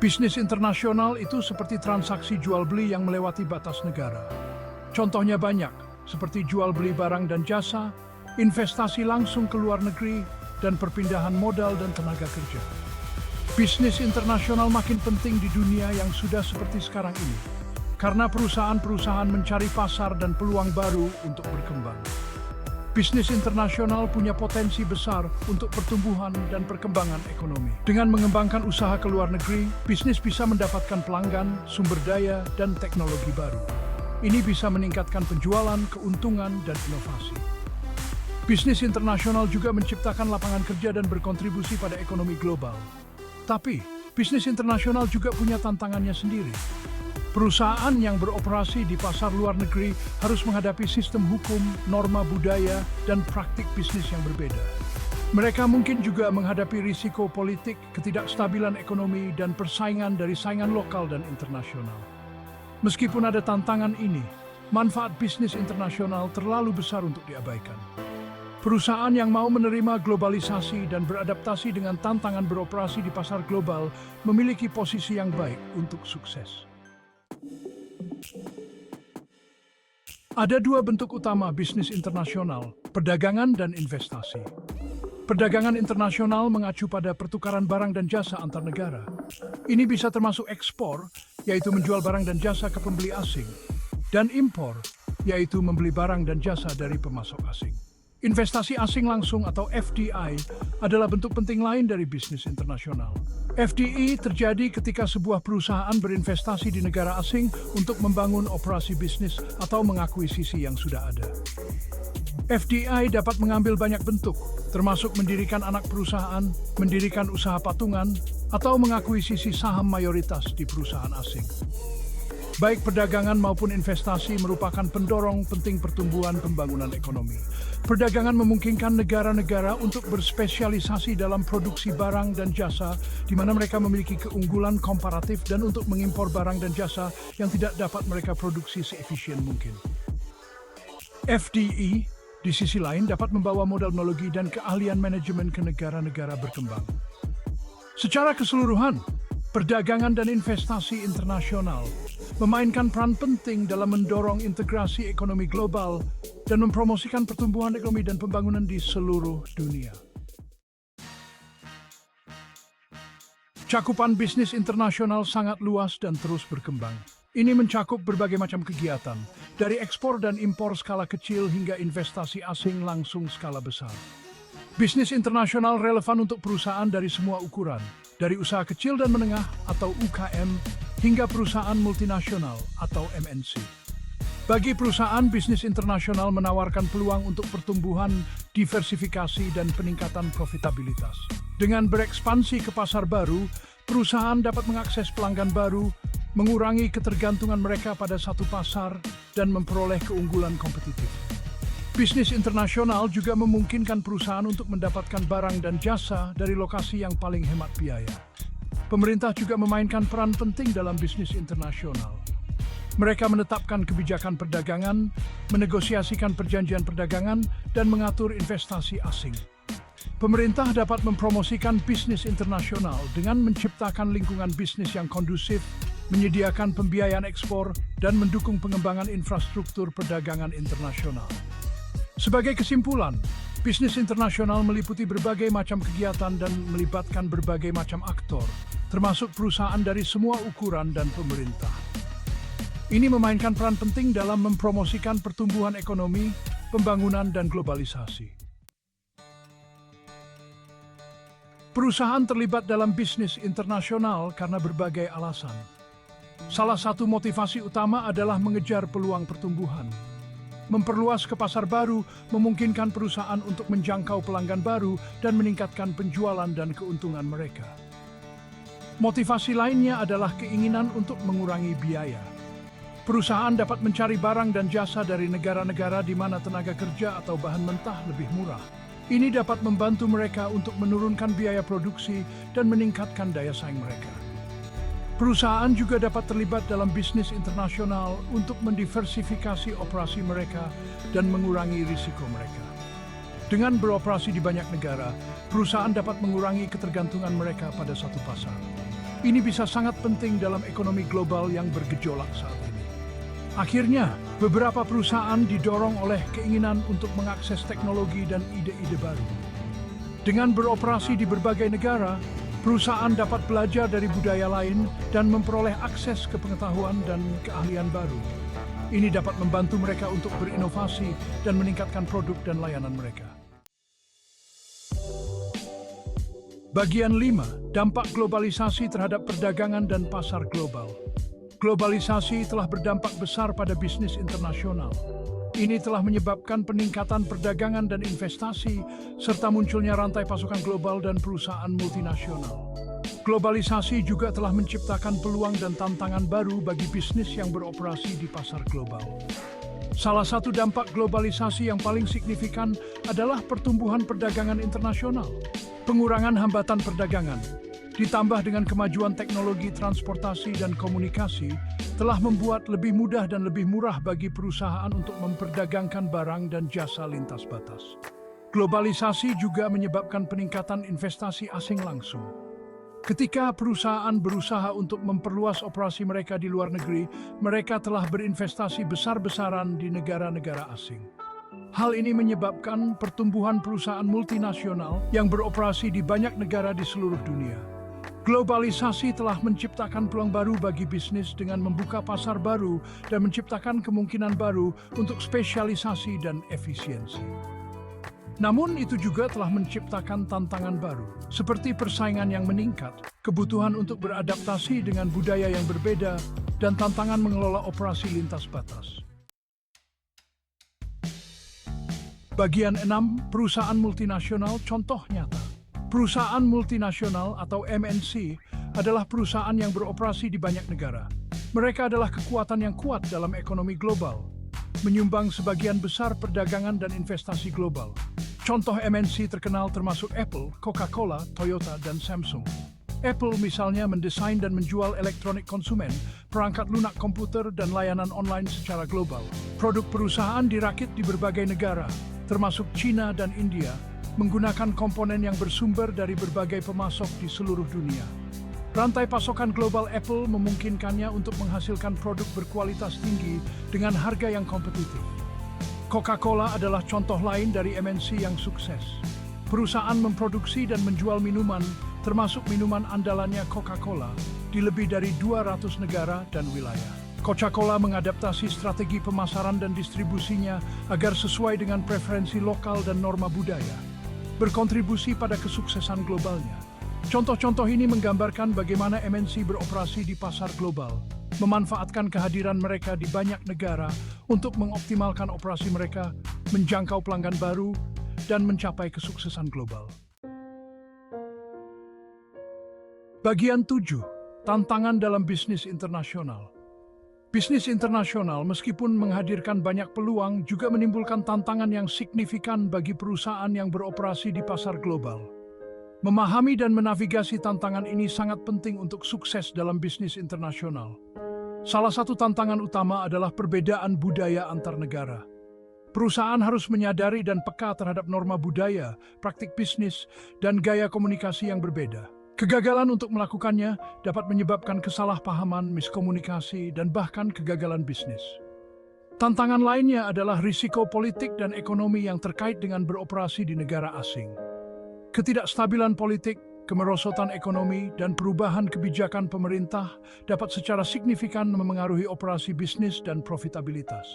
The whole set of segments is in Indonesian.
Bisnis internasional itu seperti transaksi jual-beli yang melewati batas negara. Contohnya banyak, seperti jual-beli barang dan jasa, investasi langsung ke luar negeri, dan perpindahan modal dan tenaga kerja. Bisnis internasional makin penting di dunia yang sudah seperti sekarang ini, karena perusahaan-perusahaan mencari pasar dan peluang baru untuk berkembang. Bisnis internasional punya potensi besar untuk pertumbuhan dan perkembangan ekonomi. Dengan mengembangkan usaha ke luar negeri, bisnis bisa mendapatkan pelanggan, sumber daya, dan teknologi baru. Ini bisa meningkatkan penjualan, keuntungan, dan inovasi. Bisnis internasional juga menciptakan lapangan kerja dan berkontribusi pada ekonomi global. Tapi, bisnis internasional juga punya tantangannya sendiri. Perusahaan yang beroperasi di pasar luar negeri harus menghadapi sistem hukum, norma budaya, dan praktik bisnis yang berbeda. Mereka mungkin juga menghadapi risiko politik, ketidakstabilan ekonomi, dan persaingan dari saingan lokal dan internasional. Meskipun ada tantangan ini, manfaat bisnis internasional terlalu besar untuk diabaikan. Perusahaan yang mau menerima globalisasi dan beradaptasi dengan tantangan beroperasi di pasar global memiliki posisi yang baik untuk sukses. Ada dua bentuk utama bisnis internasional, perdagangan dan investasi. Perdagangan internasional mengacu pada pertukaran barang dan jasa antar negara. Ini bisa termasuk ekspor, yaitu menjual barang dan jasa ke pembeli asing, dan impor, yaitu membeli barang dan jasa dari pemasok asing. Investasi asing langsung atau FDI adalah bentuk penting lain dari bisnis internasional. FDI terjadi ketika sebuah perusahaan berinvestasi di negara asing untuk membangun operasi bisnis atau mengakuisisi yang sudah ada. FDI dapat mengambil banyak bentuk, termasuk mendirikan anak perusahaan, mendirikan usaha patungan, atau mengakuisisi saham mayoritas di perusahaan asing. Baik perdagangan maupun investasi merupakan pendorong penting pertumbuhan pembangunan ekonomi. Perdagangan memungkinkan negara-negara untuk berspesialisasi dalam produksi barang dan jasa, di mana mereka memiliki keunggulan komparatif dan untuk mengimpor barang dan jasa yang tidak dapat mereka produksi seefisien mungkin. FDI, di sisi lain, dapat membawa modal teknologi dan keahlian manajemen ke negara-negara berkembang. Secara keseluruhan, perdagangan dan investasi internasional memainkan peran penting dalam mendorong integrasi ekonomi global dan mempromosikan pertumbuhan ekonomi dan pembangunan di seluruh dunia. Cakupan bisnis internasional sangat luas dan terus berkembang. Ini mencakup berbagai macam kegiatan, dari ekspor dan impor skala kecil hingga investasi asing langsung skala besar. Bisnis internasional relevan untuk perusahaan dari semua ukuran, dari usaha kecil dan menengah atau UKM hingga perusahaan multinasional atau MNC. Bagi perusahaan, bisnis internasional menawarkan peluang untuk pertumbuhan, diversifikasi, dan peningkatan profitabilitas. Dengan berekspansi ke pasar baru, perusahaan dapat mengakses pelanggan baru, mengurangi ketergantungan mereka pada satu pasar, dan memperoleh keunggulan kompetitif. Bisnis internasional juga memungkinkan perusahaan untuk mendapatkan barang dan jasa dari lokasi yang paling hemat biaya. Pemerintah juga memainkan peran penting dalam bisnis internasional. Mereka menetapkan kebijakan perdagangan, menegosiasikan perjanjian perdagangan, dan mengatur investasi asing. Pemerintah dapat mempromosikan bisnis internasional dengan menciptakan lingkungan bisnis yang kondusif, menyediakan pembiayaan ekspor, dan mendukung pengembangan infrastruktur perdagangan internasional. Sebagai kesimpulan, bisnis internasional meliputi berbagai macam kegiatan dan melibatkan berbagai macam aktor, termasuk perusahaan dari semua ukuran dan pemerintah. Ini memainkan peran penting dalam mempromosikan pertumbuhan ekonomi, pembangunan, dan globalisasi. Perusahaan terlibat dalam bisnis internasional karena berbagai alasan. Salah satu motivasi utama adalah mengejar peluang pertumbuhan. Memperluas ke pasar baru memungkinkan perusahaan untuk menjangkau pelanggan baru dan meningkatkan penjualan dan keuntungan mereka. Motivasi lainnya adalah keinginan untuk mengurangi biaya. Perusahaan dapat mencari barang dan jasa dari negara-negara di mana tenaga kerja atau bahan mentah lebih murah. Ini dapat membantu mereka untuk menurunkan biaya produksi dan meningkatkan daya saing mereka. Perusahaan juga dapat terlibat dalam bisnis internasional untuk mendiversifikasi operasi mereka dan mengurangi risiko mereka. Dengan beroperasi di banyak negara, perusahaan dapat mengurangi ketergantungan mereka pada satu pasar. Ini bisa sangat penting dalam ekonomi global yang bergejolak saat ini. Akhirnya, beberapa perusahaan didorong oleh keinginan untuk mengakses teknologi dan ide-ide baru. Dengan beroperasi di berbagai negara, perusahaan dapat belajar dari budaya lain dan memperoleh akses ke pengetahuan dan keahlian baru. Ini dapat membantu mereka untuk berinovasi dan meningkatkan produk dan layanan mereka. Bagian 5, dampak globalisasi terhadap perdagangan dan pasar global. Globalisasi telah berdampak besar pada bisnis internasional. Ini telah menyebabkan peningkatan perdagangan dan investasi, serta munculnya rantai pasokan global dan perusahaan multinasional. Globalisasi juga telah menciptakan peluang dan tantangan baru bagi bisnis yang beroperasi di pasar global. Salah satu dampak globalisasi yang paling signifikan adalah pertumbuhan perdagangan internasional. Pengurangan hambatan perdagangan, ditambah dengan kemajuan teknologi transportasi dan komunikasi, telah membuat lebih mudah dan lebih murah bagi perusahaan untuk memperdagangkan barang dan jasa lintas batas. Globalisasi juga menyebabkan peningkatan investasi asing langsung. Ketika perusahaan berusaha untuk memperluas operasi mereka di luar negeri, mereka telah berinvestasi besar-besaran di negara-negara asing. Hal ini menyebabkan pertumbuhan perusahaan multinasional yang beroperasi di banyak negara di seluruh dunia. Globalisasi telah menciptakan peluang baru bagi bisnis dengan membuka pasar baru dan menciptakan kemungkinan baru untuk spesialisasi dan efisiensi. Namun itu juga telah menciptakan tantangan baru, seperti persaingan yang meningkat, kebutuhan untuk beradaptasi dengan budaya yang berbeda, dan tantangan mengelola operasi lintas batas. Bagian 6, perusahaan multinasional contoh nyata. Perusahaan multinasional atau MNC adalah perusahaan yang beroperasi di banyak negara. Mereka adalah kekuatan yang kuat dalam ekonomi global, menyumbang sebagian besar perdagangan dan investasi global. Contoh MNC terkenal termasuk Apple, Coca-Cola, Toyota, dan Samsung. Apple misalnya mendesain dan menjual elektronik konsumen, perangkat lunak komputer, dan layanan online secara global. Produk perusahaan dirakit di berbagai negara, termasuk China dan India, menggunakan komponen yang bersumber dari berbagai pemasok di seluruh dunia. Rantai pasokan global Apple memungkinkannya untuk menghasilkan produk berkualitas tinggi dengan harga yang kompetitif. Coca-Cola adalah contoh lain dari MNC yang sukses. Perusahaan memproduksi dan menjual minuman, termasuk minuman andalannya Coca-Cola, di lebih dari 200 negara dan wilayah. Coca-Cola mengadaptasi strategi pemasaran dan distribusinya agar sesuai dengan preferensi lokal dan norma budaya, berkontribusi pada kesuksesan globalnya. Contoh-contoh ini menggambarkan bagaimana MNC beroperasi di pasar global, memanfaatkan kehadiran mereka di banyak negara untuk mengoptimalkan operasi mereka, menjangkau pelanggan baru, dan mencapai kesuksesan global. Bagian 7, tantangan dalam bisnis internasional. Bisnis internasional meskipun menghadirkan banyak peluang juga menimbulkan tantangan yang signifikan bagi perusahaan yang beroperasi di pasar global. Memahami dan menavigasi tantangan ini sangat penting untuk sukses dalam bisnis internasional. Salah satu tantangan utama adalah perbedaan budaya antar negara. Perusahaan harus menyadari dan peka terhadap norma budaya, praktik bisnis, dan gaya komunikasi yang berbeda. Kegagalan untuk melakukannya dapat menyebabkan kesalahpahaman, miskomunikasi, dan bahkan kegagalan bisnis. Tantangan lainnya adalah risiko politik dan ekonomi yang terkait dengan beroperasi di negara asing. Ketidakstabilan politik, kemerosotan ekonomi, dan perubahan kebijakan pemerintah dapat secara signifikan memengaruhi operasi bisnis dan profitabilitas.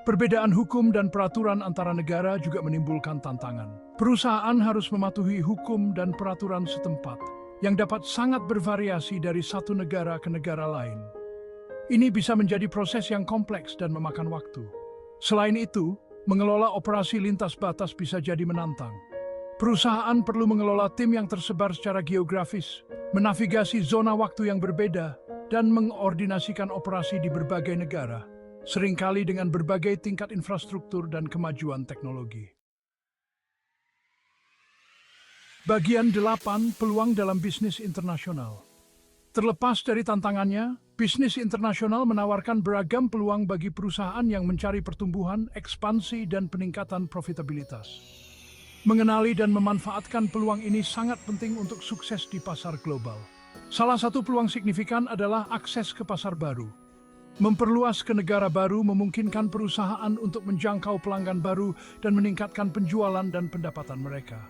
Perbedaan hukum dan peraturan antara negara juga menimbulkan tantangan. Perusahaan harus mematuhi hukum dan peraturan setempat, yang dapat sangat bervariasi dari satu negara ke negara lain. Ini bisa menjadi proses yang kompleks dan memakan waktu. Selain itu, mengelola operasi lintas batas bisa jadi menantang. Perusahaan perlu mengelola tim yang tersebar secara geografis, menavigasi zona waktu yang berbeda, dan mengordinasikan operasi di berbagai negara, seringkali dengan berbagai tingkat infrastruktur dan kemajuan teknologi. Bagian 8, peluang dalam bisnis internasional. Terlepas dari tantangannya, bisnis internasional menawarkan beragam peluang bagi perusahaan yang mencari pertumbuhan, ekspansi, dan peningkatan profitabilitas. Mengenali dan memanfaatkan peluang ini sangat penting untuk sukses di pasar global. Salah satu peluang signifikan adalah akses ke pasar baru. Memperluas ke negara baru memungkinkan perusahaan untuk menjangkau pelanggan baru dan meningkatkan penjualan dan pendapatan mereka.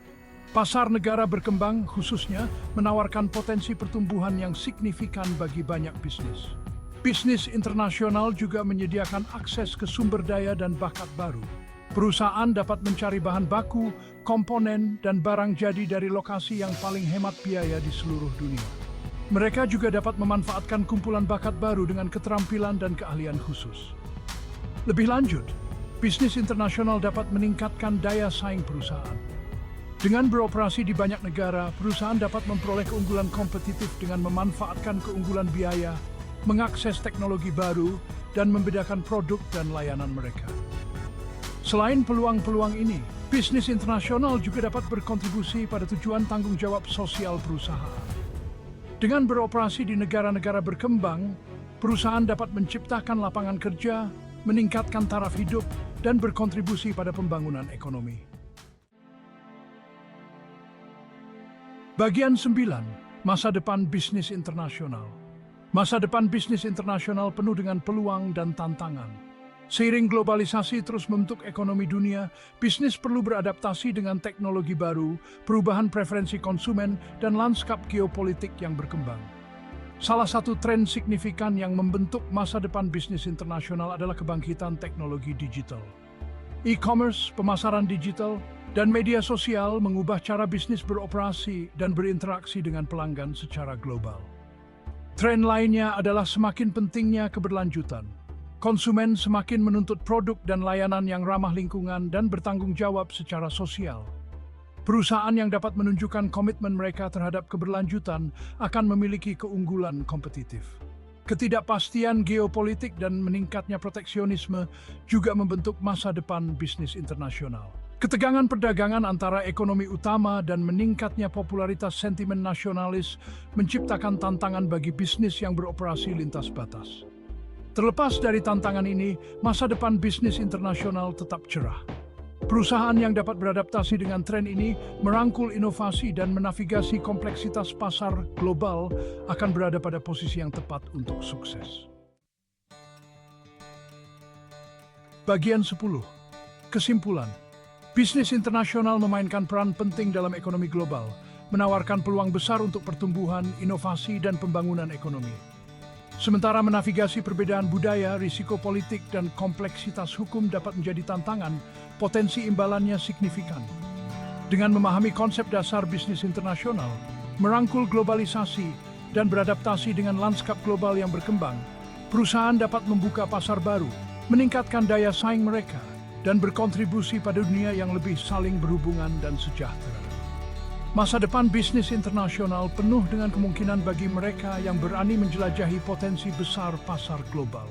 Pasar negara berkembang khususnya menawarkan potensi pertumbuhan yang signifikan bagi banyak bisnis. Bisnis internasional juga menyediakan akses ke sumber daya dan bakat baru. Perusahaan dapat mencari bahan baku, komponen, dan barang jadi dari lokasi yang paling hemat biaya di seluruh dunia. Mereka juga dapat memanfaatkan kumpulan bakat baru dengan keterampilan dan keahlian khusus. Lebih lanjut, bisnis internasional dapat meningkatkan daya saing perusahaan. Dengan beroperasi di banyak negara, perusahaan dapat memperoleh keunggulan kompetitif dengan memanfaatkan keunggulan biaya, mengakses teknologi baru, dan membedakan produk dan layanan mereka. Selain peluang-peluang ini, bisnis internasional juga dapat berkontribusi pada tujuan tanggung jawab sosial perusahaan. Dengan beroperasi di negara-negara berkembang, perusahaan dapat menciptakan lapangan kerja, meningkatkan taraf hidup, dan berkontribusi pada pembangunan ekonomi. Bagian 9. Masa depan bisnis internasional. Masa depan bisnis internasional penuh dengan peluang dan tantangan. Seiring globalisasi terus membentuk ekonomi dunia, bisnis perlu beradaptasi dengan teknologi baru, perubahan preferensi konsumen, dan lanskap geopolitik yang berkembang. Salah satu tren signifikan yang membentuk masa depan bisnis internasional adalah kebangkitan teknologi digital. E-commerce, pemasaran digital, dan media sosial mengubah cara bisnis beroperasi dan berinteraksi dengan pelanggan secara global. Tren lainnya adalah semakin pentingnya keberlanjutan. Konsumen semakin menuntut produk dan layanan yang ramah lingkungan dan bertanggung jawab secara sosial. Perusahaan yang dapat menunjukkan komitmen mereka terhadap keberlanjutan akan memiliki keunggulan kompetitif. Ketidakpastian geopolitik dan meningkatnya proteksionisme juga membentuk masa depan bisnis internasional. Ketegangan perdagangan antara ekonomi utama dan meningkatnya popularitas sentimen nasionalis menciptakan tantangan bagi bisnis yang beroperasi lintas batas. Terlepas dari tantangan ini, masa depan bisnis internasional tetap cerah. Perusahaan yang dapat beradaptasi dengan tren ini, merangkul inovasi dan menavigasi kompleksitas pasar global akan berada pada posisi yang tepat untuk sukses. Bagian 10. Kesimpulan. Bisnis internasional memainkan peran penting dalam ekonomi global, menawarkan peluang besar untuk pertumbuhan, inovasi, dan pembangunan ekonomi. Sementara menavigasi perbedaan budaya, risiko politik, dan kompleksitas hukum dapat menjadi tantangan, potensi imbalannya signifikan. Dengan memahami konsep dasar bisnis internasional, merangkul globalisasi, dan beradaptasi dengan lanskap global yang berkembang, perusahaan dapat membuka pasar baru, meningkatkan daya saing mereka, dan berkontribusi pada dunia yang lebih saling berhubungan dan sejahtera. Masa depan bisnis internasional penuh dengan kemungkinan bagi mereka yang berani menjelajahi potensi besar pasar global.